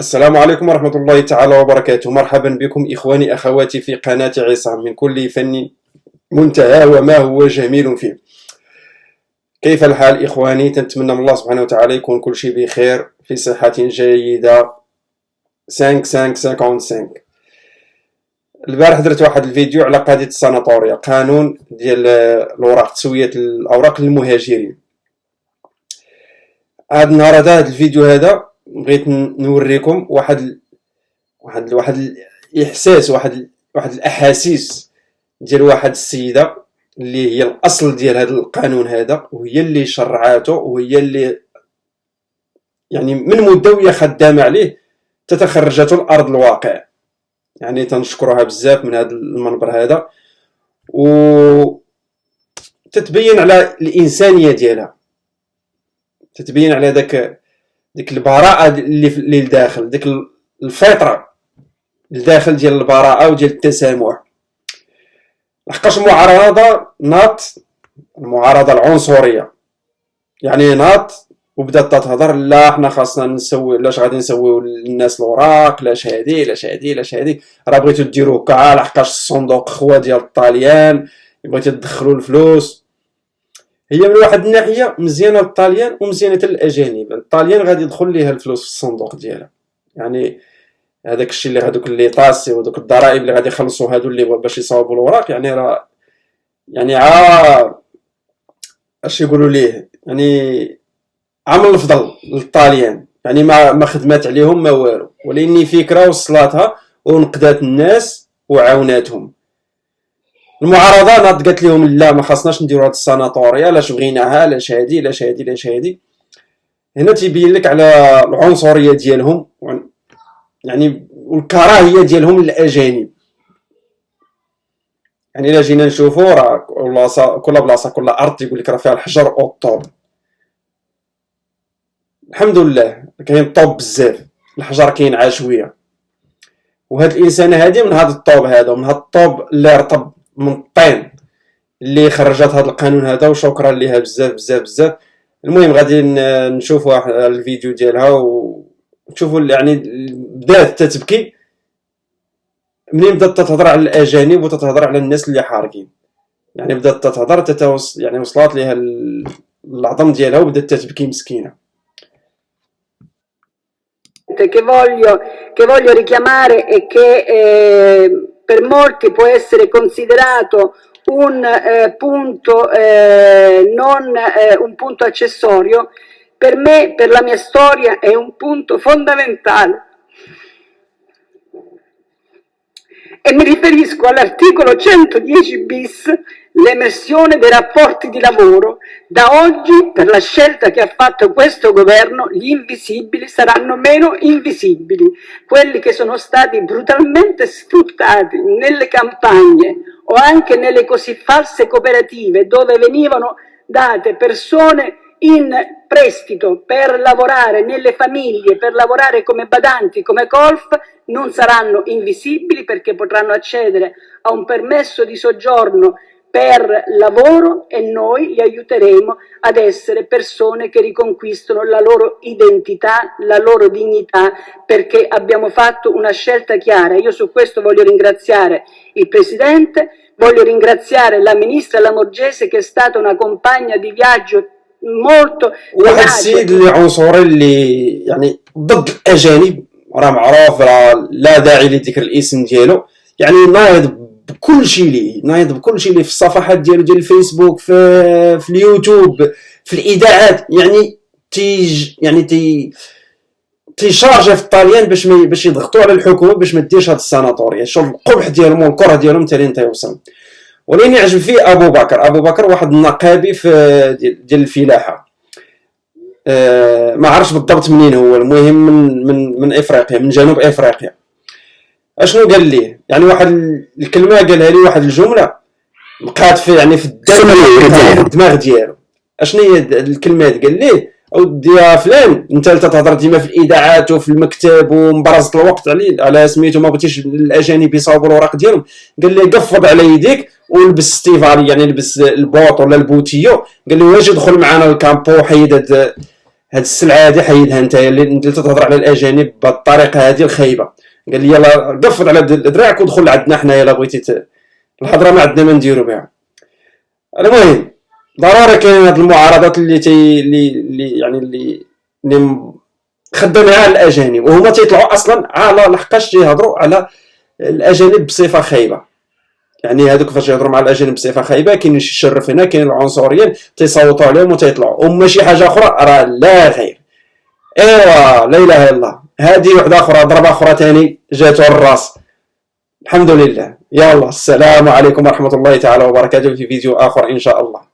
السلام عليكم ورحمة الله تعالى وبركاته. مرحبا بكم إخواني أخواتي في قناة عصام من كل فن منتهى وما هو جميل فيه. كيف الحال إخواني؟ نتمنى من الله سبحانه وتعالى يكون كل شيء بخير في صحة جيدة. 5555 البارح درت واحد الفيديو على قضية السناتوريا، قانون ديال الأوراق، تسوية الأوراق للمهاجرين. هذا النهار هذا الفيديو هذا بغيت نوريكم واحد الاحساس، واحد الاحاسيس ديال واحد السيده اللي هي الاصل ديال هذا القانون هذا، وهي اللي شرعاته، وهي اللي يعني من مده وهي خدامه عليه تتخرجته الارض الواقع. يعني تنشكرها بزاف من هذا المنبر هذا، و تتبين على الانسانيه ديالها، تتبين على ديك البراءة اللي لداخل، ديك الفطرة لداخل ديال البراءة وديال التسامح. لحقاش المعارضة العنصرية يعني ناط وبدات تهضر لا حنا خاصنا نسوي، لاش غادي نسويو للناس الوراق، لاش هادي راه بغيتو ديروا كاع لحقاش الصندوق خوا ديال الطاليان، بغيتو تدخلوا الفلوس. هي من واحد الناحيه مزيانه للطاليان ومزيانه للاجانب. الطاليان غادي يدخل ليها الفلوس في الصندوق ديالها، يعني هذاك الشيء اللي هذوك اللي طاسي ودوك الضرائب اللي غادي يخلصوا هادو اللي باش يصاوبوا الاوراق، يعني راه يعني اش يقولوا ليه، يعني عامل الفضل للطاليان، يعني ما خدمات عليهم ما والو، ولاني فكره وصلاتها ونقدات الناس وعاوناتهم. المعارضه ناض قالت لهم لا ما خاصناش نديروا هاد السناتوريا، لاش بغيناها، لاش هادي. هنا تيبين لك على العنصريه ديالهم، يعني والكراهيه ديالهم للاجانب. يعني الا جينا نشوفوا راه كل بلاصه كل ارض يقول لك راه فيها الحجر والطوب. الحمد لله كاين الطوب بزاف، الحجر كاين عشويه. وهاد الانسانه هذه من هاد الطوب هذا، ومن هاد الطوب اللي رطب من الطين اللي خرجت هذا القانون هذا، وشكرا ليها بزاف. المهم غادي نشوفوا الفيديو ديالها وتشوفوا يعني بدات تتبكي منين بدات تتهضر على الاجانب وتتهضر على الناس اللي حارقين. يعني بدات تتهضر يعني وصلت ليها العظم ديالها وبدات تتبكي مسكينه. che voglio richiamare e che per molti può essere considerato un punto non un punto accessorio, per me, per la mia storia, è un punto fondamentale. E mi riferisco all'articolo 110 bis, l'emersione dei rapporti di lavoro. Da oggi, per la scelta che ha fatto questo governo, gli invisibili saranno meno invisibili. Quelli che sono stati brutalmente sfruttati nelle campagne o anche nelle così false cooperative, dove venivano date persone in prestito per lavorare nelle famiglie, per lavorare come badanti, come colf, non saranno invisibili perché potranno accedere a un permesso di soggiorno per lavoro e noi li aiuteremo ad essere persone che riconquistano la loro identità, la loro dignità, perché abbiamo fatto una scelta chiara. Io su questo voglio ringraziare il Presidente, voglio ringraziare la Ministra Lamorgese che è stata una compagna di viaggio molto واحد السيد اللي عنصري اللي يعني ضد الاجانب، راه معروف، راه لا داعي لذكر الاسم ديالو. يعني نايض بكل شيء ليه في الصفحات ديالو ديال الفيسبوك، في اليوتيوب، في الاذاعات. يعني تيشارجي في الطاليان باش يضغطوا على الحكومه باش ما ديرش هاد السناتوريا. شوف القبح ديالهم والكره ديالهم حتى لين تيوصل. ولين يعجب فيه ابو بكر واحد النقابي في ديال الفلاحه، ما عرفش بالضبط منين هو، المهم من افريقيا، من جنوب افريقيا. اشنو قال ليه؟ يعني واحد الكلمه قالها لي، واحد الجمله بقات في يعني في الدماغ ديالو. اشنو هي الكلمه هذه؟ قال ليه اودي يا فلان، انت تهضر ديما في الاذاعات وفي المكتب ومبرزت الوقت على سميتو ما بغيتيش الاجانب يصاوبوا الاوراق ديالهم. قال لي قفض على يديك ولبس ستيفالي، يعني لبس البوط ولا البوتيو. قال لي واش يدخل معنا الكامبو، حيد هاد السلعه هادي حيدها انت اللي تهضر على الاجانب بالطريقه هادي الخايبه. قال لي يلا قفط على دراعك ودخل عندنا حنايا الا بغيتي الهضره ما عندنا ما نديرو بها. المهم ضروري كاين هاد المعارضات اللي يعني اللي خدامين على الاجانب، وهما تيطلعوا اصلا على لحقاش تيهضروا على الاجانب بصفه خايبه. يعني هذوك فاش يهضروا مع الاجانب بصفه خايبه كاين الشرف هنا، كاين العنصريين تيصوتوا عليهم وتيطلعوا، وما شي حاجه اخرى راه لا غير. ايوا لا اله الا الله، هذه وحده اخرى ضربه اخرى ثاني جاتو الراس. الحمد لله. يلا السلام عليكم ورحمه الله تعالى وبركاته في فيديو اخر ان شاء الله.